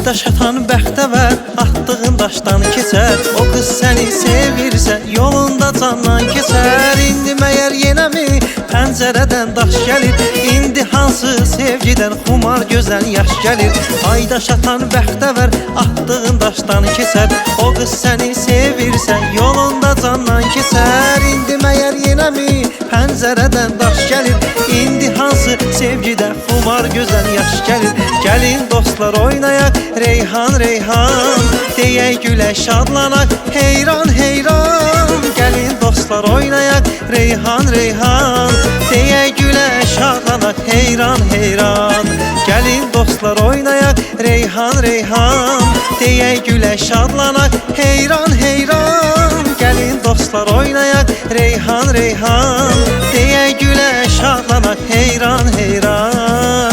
Ayda şatan bəxtəvər atdığın daşdan keçər. O qız səni sevirsə yolunda candan keçər. İndi məyər yenəmi pəncərədən daş gəlir? İndi hansı sevgidən xumar gözəl yaş gəlir? Ayda şatan bəxtəvər atdığın daşdan keçər. O qız səni sevirsə yolunda candan keçər. İndi məyər yenəmi pəncərədən daş gəlir? İndi hansı sevgidən xumar gözəl yaş gəlir? Gəlin dostlar oynayaq Reyhan Reyhan, deyək gülə şadlanaq heyran heyran. Gəlin dostlar oynayaq Reyhan Reyhan, deyək gülə şadlanaq heyran heyran. Gəlin dostlar oynayaq Reyhan Reyhan, deyək gülə şadlanaq heyran heyran. Gəlin dostlar oynayaq Reyhan Reyhan, deyək gülə şadlanaq heyran heyran.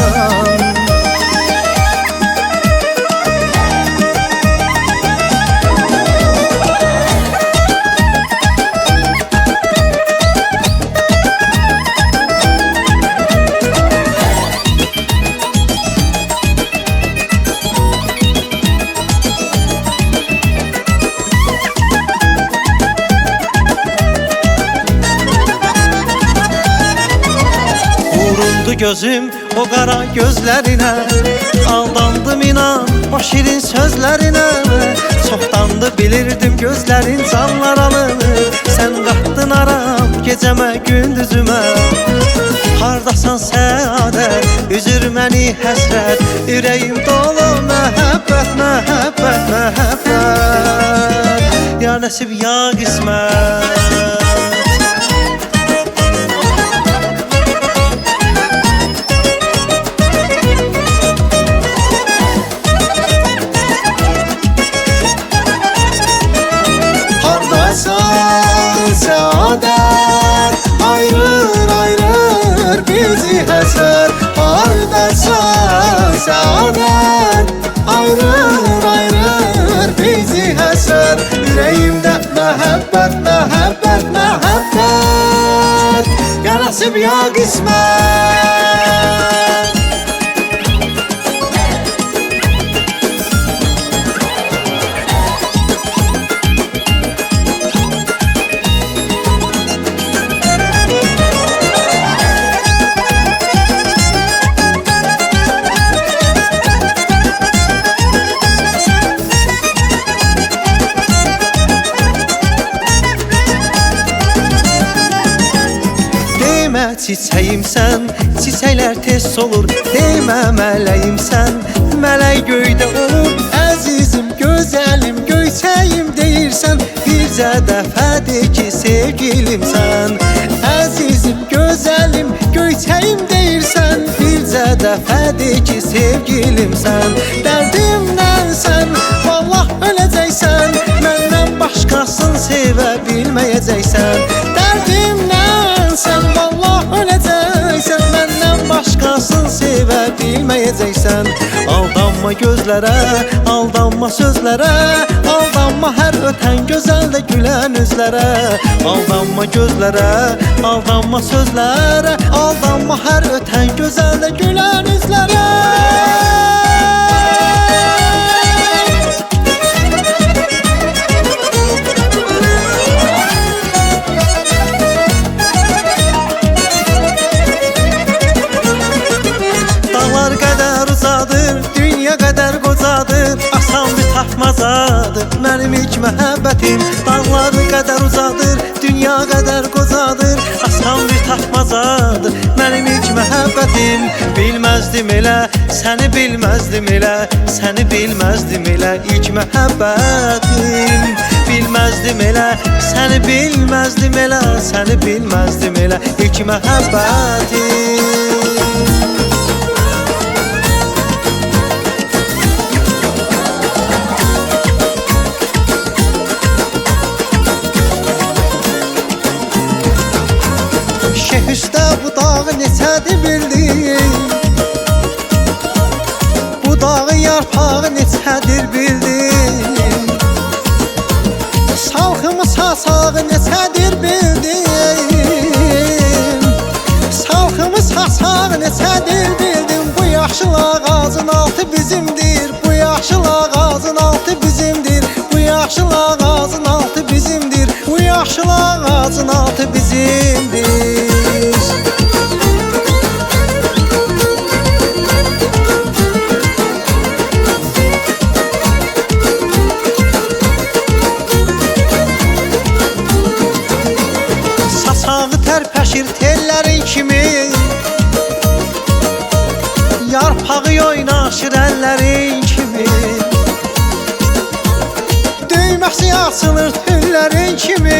Gözüm o qara gözlərinə, aldandım inan o şirin sözlərinə. Çoxdandı bilirdim gözlərin canlar alır. Sən qatdın aram gecəmə gündüzümə. Hardasan səadət, üzür məni həsrət. Ürəyim dolu məhəbbət, məhəbbət, məhəbbət. Ya nəsib ya qismət. Səadət ayırır, ayırır bizi həsər. Hardasan səadət ayırır, ayırır bizi həsər. Ürəyimdə məhəbbət, məhəbbət, məhəbbət. Ya nəsib ya qismət. Çiçəyimsən, çiçəklər tez solur. Demə mələyimsən, mələk göydə olur. Əzizim, gözəlim, göyçəyim deyirsən. Bircə dəfə de ki sevgilimsən. Əzizim, gözəlim, göyçəyim deyirsən. Bircə dəfə de ki sevgilimsən. Dərdimdən sən, vallah öləcəksən. Məndən başqasını sevə bilməyəcəksən. Dərdimdən sən, vallah öləcəksən. Məndən başqasını sevə bilməyəcəksən. Aldanma gözlərə, aldanma sözlərə. Aldanma hər ötən gözəldə gülən üzlərə. Aldanma gözlərə, aldanma sözlərə. Aldanma hər ötən gözəldə gülən üzlərə. Asan bir tapmazadır mənim ilk məhəbbətim. Dağlar qədər uzadır, dünya qədər qocadır. Asan bir tapmazadır mənim ilk məhəbbətim. Bilməzdim elə, səni bilməzdim elə. Səni bilməzdim elə ilk məhəbbətim. Bilməzdim elə, səni bilməzdim elə. Səni bilməzdim elə ilk məhəbbətim. Üstə bu dağı neçədir bildin? Bu dağın yarpağı neçədir bildin? Salxımız hasağı neçədir bildin? Salxımız hasağı neçədir bildin? Bu yaşıl ağacın altı bizimdir. Bu yaşıl dimdiz. Saçağı tərpəşir tellərin kimi, yarpağı oynaşır əllərin kimi, döyməsi açılır tüllərin kimi.